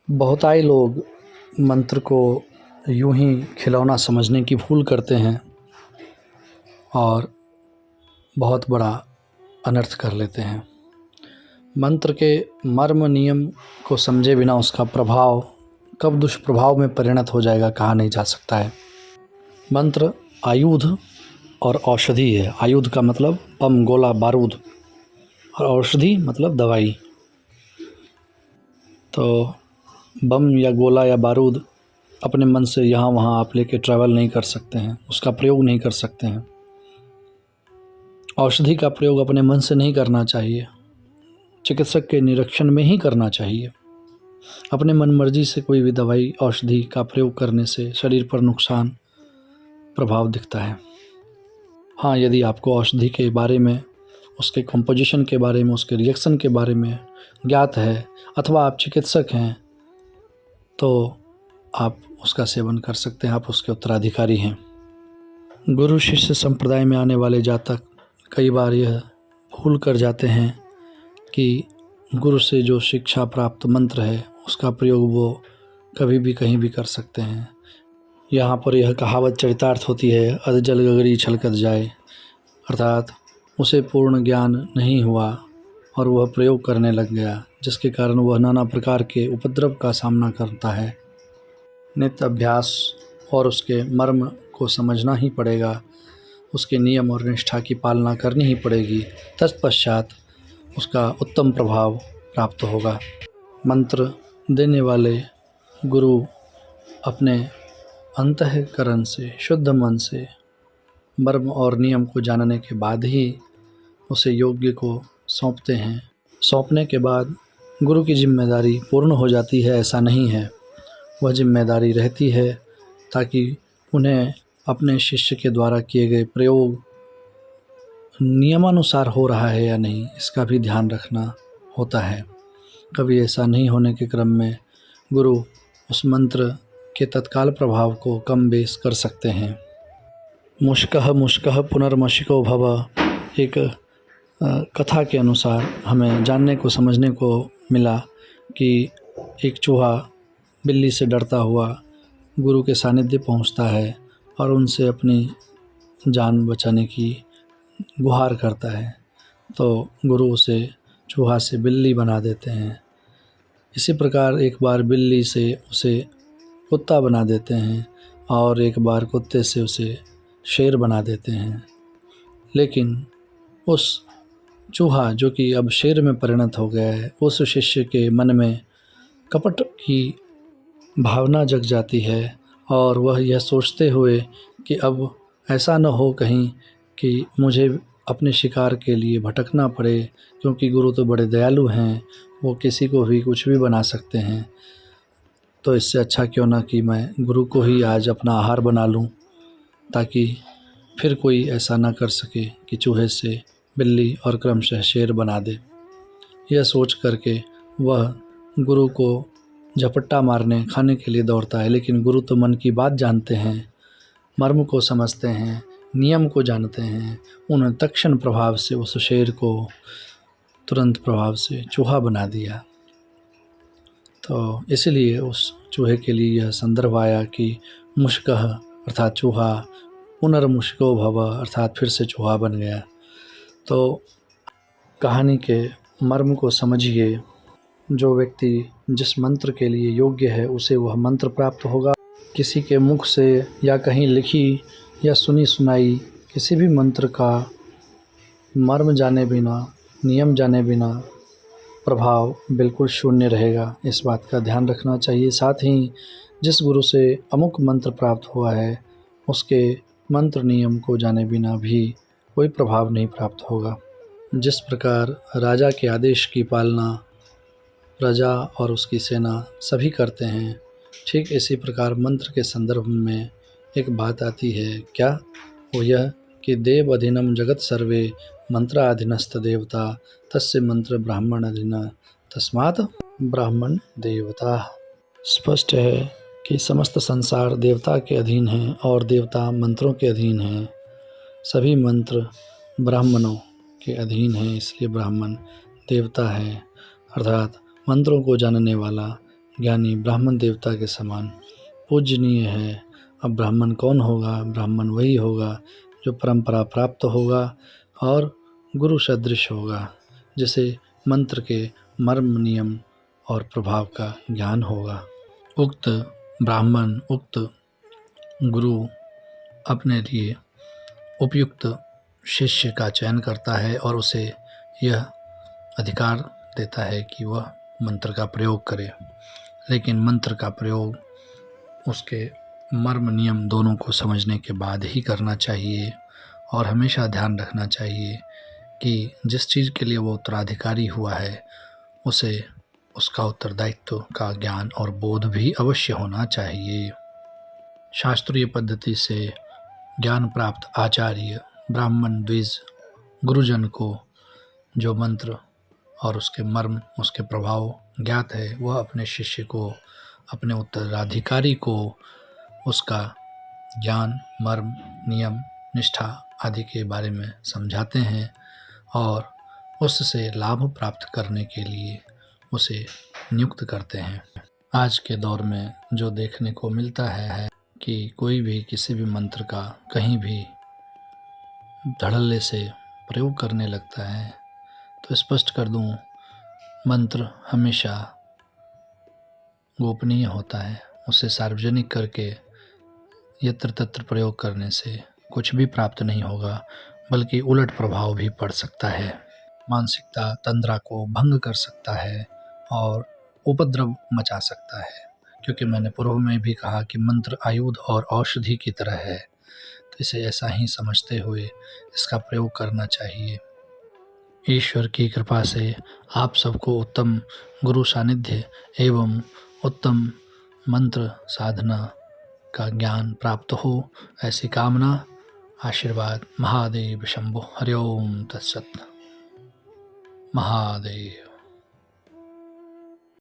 बहुतायत लोग मंत्र को यूं ही खिलौना समझने की भूल करते हैं और बहुत बड़ा अनर्थ कर लेते हैं। मंत्र के मर्म नियम को समझे बिना उसका प्रभाव कब दुष्प्रभाव में परिणत हो जाएगा कहा नहीं जा सकता है। मंत्र आयुध और औषधि है। आयुध का मतलब बम, गोला, बारूद और औषधि मतलब दवाई। तो बम या गोला या बारूद अपने मन से यहाँ वहाँ आप लेके ट्रैवल नहीं कर सकते हैं, उसका प्रयोग नहीं कर सकते हैं। औषधि का प्रयोग अपने मन से नहीं करना चाहिए, चिकित्सक के निरीक्षण में ही करना चाहिए। अपने मन मर्जी से कोई भी दवाई औषधि का प्रयोग करने से शरीर पर नुकसान प्रभाव दिखता है। हाँ, यदि आपको औषधि के बारे में, उसके कंपोजिशन के बारे में, उसके रिएक्शन के बारे में ज्ञात है अथवा आप चिकित्सक हैं तो आप उसका सेवन कर सकते हैं, आप उसके उत्तराधिकारी हैं। गुरु शिष्य संप्रदाय में आने वाले जातक कई बार यह भूल कर जाते हैं कि गुरु से जो शिक्षा प्राप्त मंत्र है उसका प्रयोग वो कभी भी कहीं भी कर सकते हैं। यहाँ पर यह कहावत चरितार्थ होती है, अध जल गगरी छलकत जाए, अर्थात उसे पूर्ण ज्ञान नहीं हुआ और वह प्रयोग करने लग गया, जिसके कारण वह नाना प्रकार के उपद्रव का सामना करता है। नित्य अभ्यास और उसके मर्म को समझना ही पड़ेगा, उसके नियम और निष्ठा की पालना करनी ही पड़ेगी, तत्पश्चात उसका उत्तम प्रभाव प्राप्त होगा। मंत्र देने वाले गुरु अपने अंतःकरण से, शुद्ध मन से मर्म और नियम को जानने के बाद ही उसे योग्य को सौंपते हैं। सौंपने के बाद गुरु की जिम्मेदारी पूर्ण हो जाती है ऐसा नहीं है, वह जिम्मेदारी रहती है ताकि उन्हें अपने शिष्य के द्वारा किए गए प्रयोग नियमानुसार हो रहा है या नहीं इसका भी ध्यान रखना होता है। कभी ऐसा नहीं होने के क्रम में गुरु उस मंत्र के तत्काल प्रभाव को कम बेस कर सकते हैं। मुष्कः मुष्कः पुनर्मशिको भव एक कथा के अनुसार हमें जानने को समझने को मिला कि एक चूहा बिल्ली से डरता हुआ गुरु के सानिध्य पहुंचता है और उनसे अपनी जान बचाने की गुहार करता है, तो गुरु उसे चूहा से बिल्ली बना देते हैं। इसी प्रकार एक बार बिल्ली से उसे कुत्ता बना देते हैं और एक बार कुत्ते से उसे शेर बना देते हैं। लेकिन उस चूहा जो कि अब शेर में परिणत हो गया है, उस शिष्य के मन में कपट की भावना जग जाती है और वह यह सोचते हुए कि अब ऐसा न हो कहीं कि मुझे अपने शिकार के लिए भटकना पड़े, क्योंकि गुरु तो बड़े दयालु हैं, वो किसी को भी कुछ भी बना सकते हैं, तो इससे अच्छा क्यों ना कि मैं गुरु को ही आज अपना आहार बना लूं, ताकि फिर कोई ऐसा ना कर सके कि चूहे से बिल्ली और क्रमशः शेर बना दे। यह सोच करके वह गुरु को झपट्टा मारने खाने के लिए दौड़ता है, लेकिन गुरु तो मन की बात जानते हैं, मर्म को समझते हैं, नियम को जानते हैं। उन्होंने तत्क्षण प्रभाव से उस शेर को तुरंत प्रभाव से चूहा बना दिया। तो इसलिए उस चूहे के लिए यह संदर्भ आया कि मुष्कः अर्थात चूहा, पुनर्मुष्को भव अर्थात फिर से चूहा बन गया। तो कहानी के मर्म को समझिए, जो व्यक्ति जिस मंत्र के लिए योग्य है उसे वह मंत्र प्राप्त होगा। किसी के मुख से या कहीं लिखी या सुनी सुनाई किसी भी मंत्र का मर्म जाने बिना, नियम जाने बिना प्रभाव बिल्कुल शून्य रहेगा, इस बात का ध्यान रखना चाहिए। साथ ही जिस गुरु से अमुक मंत्र प्राप्त हुआ है उसके मंत्र नियम को जाने बिना भी कोई प्रभाव नहीं प्राप्त होगा। जिस प्रकार राजा के आदेश की पालना प्रजा और उसकी सेना सभी करते हैं, ठीक इसी प्रकार मंत्र के संदर्भ में एक बात आती है। क्या? वो यह कि देव अधीनम जगत सर्वे मंत्राधीनस्थ देवता तस्य मंत्र ब्राह्मण अधीन तस्मात् ब्राह्मण देवता। स्पष्ट है कि समस्त संसार देवता के अधीन है और देवता मंत्रों के अधीन हैं। सभी मंत्र ब्राह्मणों के अधीन हैं, इसलिए ब्राह्मण देवता है, अर्थात मंत्रों को जानने वाला ज्ञानी ब्राह्मण देवता के समान पूजनीय है। अब ब्राह्मण कौन होगा? ब्राह्मण वही होगा जो परंपरा प्राप्त होगा और गुरु सदृश होगा, जिसे मंत्र के मर्म, नियम और प्रभाव का ज्ञान होगा। उक्त ब्राह्मण, उक्त गुरु अपने लिए उपयुक्त शिष्य का चयन करता है और उसे यह अधिकार देता है कि वह मंत्र का प्रयोग करे। लेकिन मंत्र का प्रयोग उसके मर्म, नियम दोनों को समझने के बाद ही करना चाहिए और हमेशा ध्यान रखना चाहिए कि जिस चीज़ के लिए वो उत्तराधिकारी हुआ है उसे उसका उत्तरदायित्व का ज्ञान और बोध भी अवश्य होना चाहिए। शास्त्रीय पद्धति से ज्ञान प्राप्त आचार्य ब्राह्मण द्विज गुरुजन को जो मंत्र और उसके मर्म, उसके प्रभाव ज्ञात है, वह अपने शिष्य को, अपने उत्तराधिकारी को उसका ज्ञान, मर्म, नियम, निष्ठा आदि के बारे में समझाते हैं और उससे लाभ प्राप्त करने के लिए उसे नियुक्त करते हैं। आज के दौर में जो देखने को मिलता है कि कोई भी किसी भी मंत्र का कहीं भी धड़ल्ले से प्रयोग करने लगता है, तो स्पष्ट कर दूं, मंत्र हमेशा गोपनीय होता है। उसे सार्वजनिक करके यत्र तत्र प्रयोग करने से कुछ भी प्राप्त नहीं होगा, बल्कि उलट प्रभाव भी पड़ सकता है। मानसिकता तंद्रा को भंग कर सकता है और उपद्रव मचा सकता है, क्योंकि मैंने पूर्व में भी कहा कि मंत्र आयुध और औषधि की तरह है, तो इसे ऐसा ही समझते हुए इसका प्रयोग करना चाहिए। ईश्वर की कृपा से आप सबको उत्तम गुरु सानिध्य एवं उत्तम मंत्र साधना का ज्ञान प्राप्त हो, ऐसी कामना, आशीर्वाद। महादेव शंभो। हरि ओम तत्सत। महादेव।